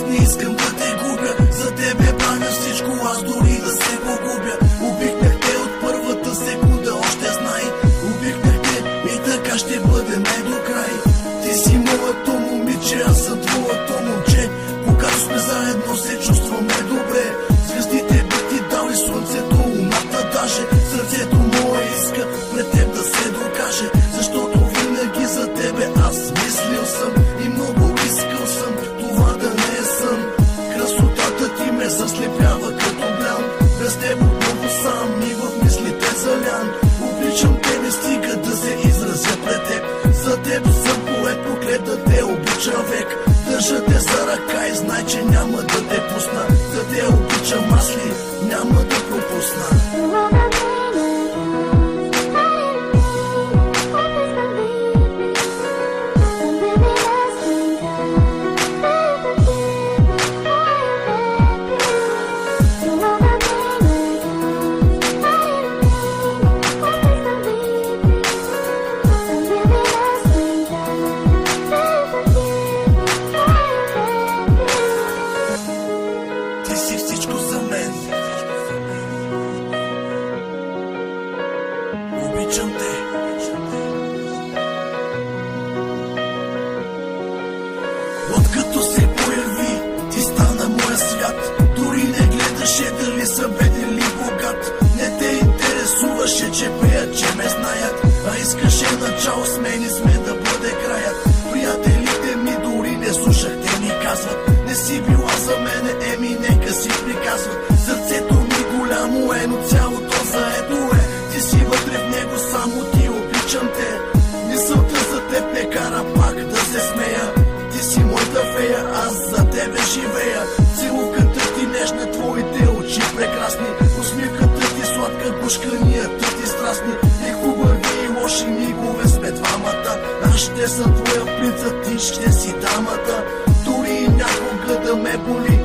не искам да те губя. За тебе браня всичко, аз дори да се погубя. Обикнах те от първата секунда, още знай. Обикнах те и така ще бъде не до край. Ти си моето момиче, аз съм твоето момче. Когато сме заедно се чувстваме добре. Звездите би ти дали, слънцето, луната даже. Сърцето мое иска пред теб да се докаже. Защото винаги за тебе аз мислил съм и много искал съм това да не е сън. Красотата ти ме заслепява като блян. Без теб отново сам и в мислите залян. Обичам те, не стига да се изразя пред теб. За теб съм поет, проклет да те обичам век. Държа те за ръка и знай, че няма да те пусна. Да те обичам аз ли, няма да пропусна. Ти си всичко за мен. Обичам те. Откато се появи, ти стана моя свят. Дори не гледаше дали съм беден или богат. Не те интересуваше, че пеят, че ме знаят. А искаше начало с мен и сме да бъде краят. Приятелите ми дори не слушах, те ми казват: не си била за мене, еми нека си приказват. Сърцето ми голямо е, но цялото заедно е. Ти си вътре в него, само ти обичам те. Мисълта за теб ме кара пак да се смея. Ти си моята фея, аз за тебе живея. Целуката ти нежна, твоите очи прекрасни. Усмивката ти сладка, гушканията ти страстни. И хубави и лоши мигове сме двамата. Аз ще съм твоя принц, а ти ще си дамата. Дори някога да ме боли